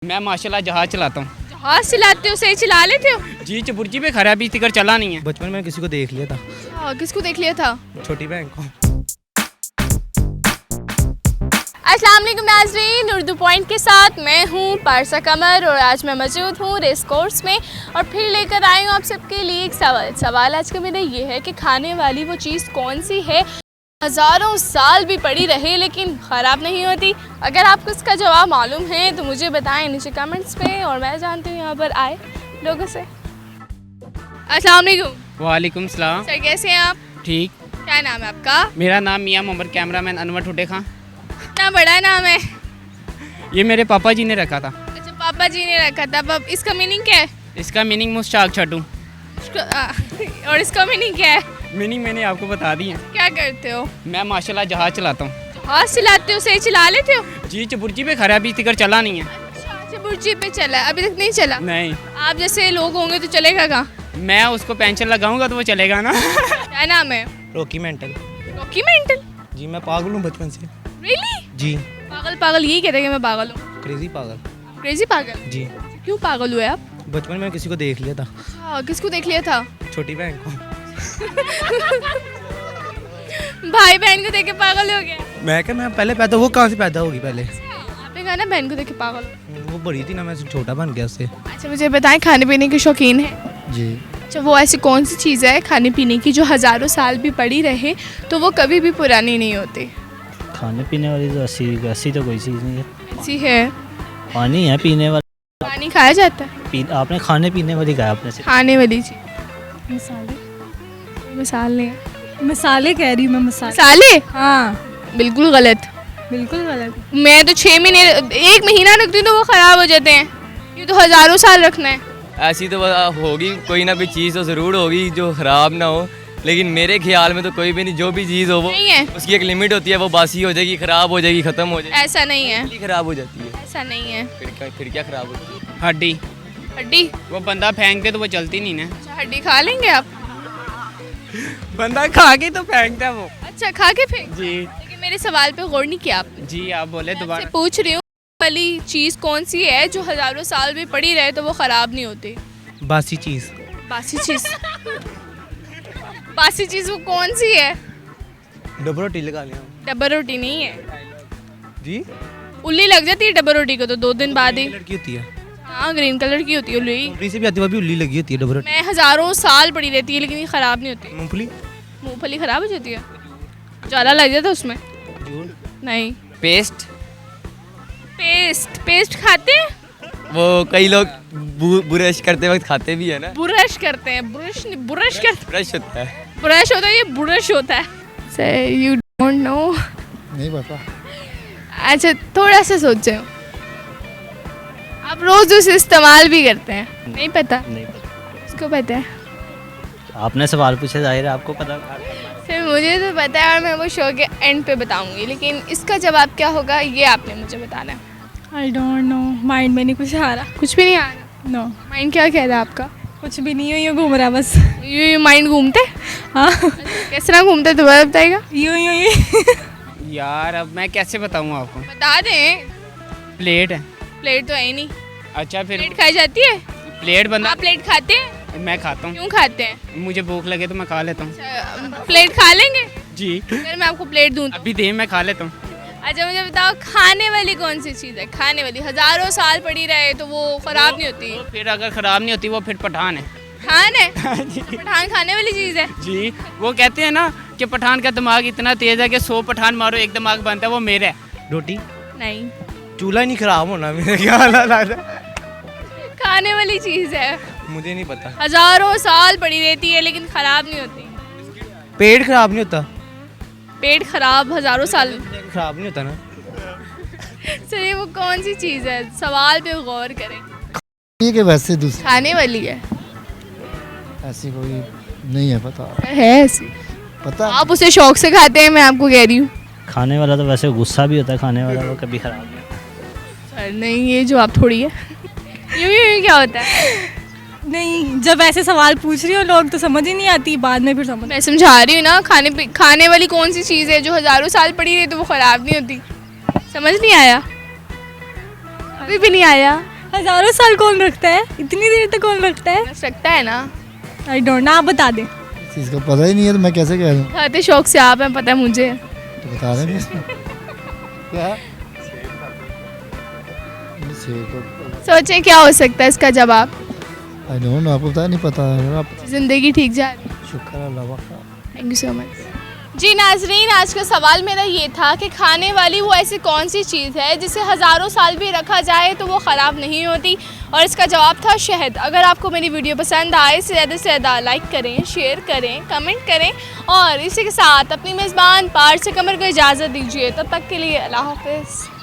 मैं माशाल्लाह जहाज चलाता हूँ। जहाज चलाते हो? सही चला लेते हो? जी चबुर्जी पे खरा, अभी तिकर चला नहीं है। बचपन में किसी को देख लिया था। किसको देख लिया था? छोटी बहन को। अस्सलाम वालेकुम नाज़रीन, उर्दू पॉइंट के साथ मैं हूँ पारसा कमर और आज मैं मौजूद हूँ रेस कोर्स में और फिर लेकर आई हूँ आप सबके लिए एक सवाल आज का मेरा ये है कि खाने वाली वो चीज़ कौन सी है हज़ारों साल भी पड़ी रहे लेकिन ख़राब नहीं होती। अगर आपको इसका जवाब मालूम है तो मुझे बताएं नीचे कमेंट्स पे और मैं जानती हूँ यहाँ पर आए लोगों से। अस्सलाम वालेकुम। वालेकुम सलाम। सर कैसे हैं आप? ठीक। क्या नाम है आपका? मेरा नाम मियाँ मोहम्मद कैमरामैन अनवर ठुड्डे खां। इतना बड़ा नाम है। ये मेरे पापा जी ने रखा था। अच्छा, पापा जी ने रखा था। अब इसका मीनिंग क्या है? इसका मीनिंग मुश्ताक छड्डू। और इसका मीनिंग क्या है? मीनिंग मैंने आपको बता दी है। क्या करते हो? मैं माशाल्लाह जहाज चलाता हूँ। जहाज चलाते हो? सही चला लेते हो? जी चबुर्जी पे खरा, अभी तिकर चला नहीं है। अच्छा, बुर्जी पे चला है, अभी तक नहीं चला? नहीं। आप जैसे लोग होंगे तो चलेगा कहाँ? मैं उसको पेंशन लगाऊंगा तो वो चलेगा ना। क्या नाम है? Rocky mental. Rocky mental? जी मैं पागल हूँ बचपन से। रियली? जी। पागल पागल यही कहते हैं कि मैं पागल हूँ। क्रेजी पागल। क्रेजी पागल? जी। क्यों पागल हुए आप? बचपन में किसी को देख लिया था। किसको देख लिया था? छोटी बहन को। भाई बहन को देख के पागल हो गया? मैं क्या, मैं पहले पैदा, वो कहाँ से पैदा होगी पहले? आपने कहा ना बहन को देख के पागल हो। वो बड़ी थी ना, मैं छोटा बन गया उससे। अच्छा मुझे बताएं, खाने पीने के शौकीन है? जी। अच्छा, वो ऐसी कौन सी चीज़ है खाने पीने की जो हज़ारों साल भी पड़ी रहे तो वो कभी भी पुरानी नहीं होती? खाने पीने वाली तो ऐसी तो कोई चीज़ नहीं है। ऐसी है? पानी है पीने वाला। पानी खाया जाता है? आपने खाने पीने वाली कहा आपने सिर्फ। खाने वाली चीज़। मसाले? मसाले हैं। मसाले कह रही हूँ मैं। मसाले? हाँ बिल्कुल गलत। बिल्कुल गलत। मैं तो 6 महीने 1 महीना रखती हूँ तो वो ख़राब हो जाते हैं। ये तो हज़ारों साल रखना है। ऐसी तो होगी, कोई ना कोई चीज़ तो ज़रूर होगी जो ख़राब ना हो, लेकिन मेरे ख्याल में तो कोई भी नहीं। जो भी चीज़ हो वो नहीं है। उसकी एक लिमिट होती है, वो बासी हो जाएगी, ख़राब हो जाएगी, ख़त्म हो जाएगी। ऐसा नहीं है। ख़राब हो जाती है। ऐसा नहीं है। फिर क्या ख़राब होती है? हड्डी। हड्डी? वो बंदा फेंक दे तो वो चलती नहीं ना। अच्छा, हड्डी खा लेंगे आप? बंदा खा के तो फेंकता है वो। अच्छा, खा के फेंक? जी। लेकिन मेरे सवाल पे गौर नहीं किया आपने। जी आप बोले मैं दोबारा। आपसे पूछ रही हूँ वाली चीज़ कौन सी है जो हज़ारों साल भी पड़ी रहे तो वो ख़राब नहीं होती? बासी चीज़। बासी चीज़? बासी चीज़ वो कौन सी है? डबल रोटी लगा लिया। डब्बा रोटी नहीं है। जी। उल्ली लग जाती है डब्बा रोटी को तो 2 दिन बाद ही। लड़की होती है। हाँ, ग्रीन कलर की होती है उल्ली। कंपनी से भी आती है, वो भी उल्ली लगी होती है डबल रोटी। मैं हज़ारों साल पड़ी रहती है लेकिन ये ख़राब नहीं होती। मूंगफली। मूंगफली ख़राब हो जाती है? जाला लग जाता है उसमें? नहीं। पेस्ट। पेस्ट खाते हैं? वो कई लोग ब्रश करते वक्त खाते भी है ना। ब्रश करते हैं? ब्रश नहीं, ब्रश करते। ब्रश होता है। ब्रश होता है, ये ब्रश होता है। से यू डोंट नो? नहीं पता। अच्छा, थोड़ा सा सोचो। आप रोज़ उसे इस्तेमाल भी करते हैं? नहीं पता? नहीं पता। इसको पता है? आपने सवाल पूछे, जाहिर है आपको पता। फिर मुझे तो पता है और मैं वो शो के एंड पे बताऊंगी, लेकिन इसका जवाब क्या होगा ये आपने मुझे बताना है। आई डोंट नो, माइंड में नहीं कुछ आ रहा। कुछ भी नहीं आ रहा? नो, माइंड क्या कह रहा है आपका? कुछ भी नहीं, यूँ घूम रहा बस। यूँ माइंड घूमते? हाँ किस तरह घूमते दोबारा बताएगा? यूँ यार अब मैं कैसे बताऊँ आपको। बता दें। प्लेट है। प्लेट तो है ही नहीं। अच्छा फिर प्लेट खाई जाती है? प्लेट बंदा। आप प्लेट खाते हैं? मैं खाता हूँ। क्यों खाते हैं? मुझे भूख लगे तो मैं खा लेता हूँ। प्लेट खा लेंगे? जी। अगर मैं आपको प्लेट दूँ तो? अभी दे मैं खा लेता हूँ। अच्छा मुझे बताओ, खाने वाली कौन सी चीज़ है? खाने वाली हज़ारों साल पड़ी रहे तो वो ख़राब नहीं होती? वो फिर अगर ख़राब नहीं होती वो फिर पठान है। पठान है? पठान खाने वाली चीज़ है? जी। वो कहते हैं ना कि पठान का दिमाग इतना तेज़ है कि 100 पठान मारो एक दिमाग बनता है, वो मेरा है। रोटी। नहीं। चूल्हा नहीं खराब होना मेरे ख्याल में। खाने वाली चीज़ है, मुझे नहीं पता। हज़ारों साल पड़ी रहती है लेकिन ख़राब नहीं होती। पेट खराब नहीं होता? पेट खराब हज़ारों साल? खराब नहीं होता ना। चलिए वो कौन सी चीज़ है? सवाल पे गौर करें। ये कि वैसे दूसरी खाने वाली है? ऐसी कोई नहीं है पता। है ऐसी? पता आप उसे शौक से खाते हैं, मैं आपको कह रही हूँ। खाने वाला तो वैसे गुस्सा भी होता है, खाने वाला वो कभी ख़राब नहीं होता। सर नहीं, ये जवाब थोड़ी है। यूँ क्या होता है? नहीं, जब ऐसे सवाल पूछ रही हो लोग तो समझ ही नहीं आती, बाद में फिर समझ। मैं समझा रही हूँ ना, खाने वाली कौन सी चीज़ है जो हज़ारों साल पड़ी रही तो वो ख़राब नहीं होती? समझ नहीं आया? अभी भी नहीं आया? हज़ारों साल कौन रखता है, इतनी देर तक कौन रखता है? रखता है ना। आई डोंट नो, आप बता दें। इस चीज़ का पता ही नहीं है तो मैं कैसे कह दूँ? खाते शौक से आप हैं, पता है मुझे। तो बता रहे हैं क्या? सोचें क्या हो सकता है इसका जवाब। आई डोंट नो, आपको पता नहीं पता है आप? ज़िंदगी ठीक जा रही है। शुक्र अल्लाह का। Thank you so much. जी नाजरीन, आज का सवाल मेरा ये था कि खाने वाली वो ऐसी कौन सी चीज़ है जिसे हज़ारों साल भी रखा जाए तो वो ख़राब नहीं होती, और इसका जवाब था शहद। अगर आपको मेरी वीडियो पसंद आए से ज़्यादा लाइक करें, शेयर करें, कमेंट करें, और इसी के साथ अपनी मेज़बान पारस कमर को इजाज़त दीजिए। तब तक के लिए अल्लाह हाफ़िज़।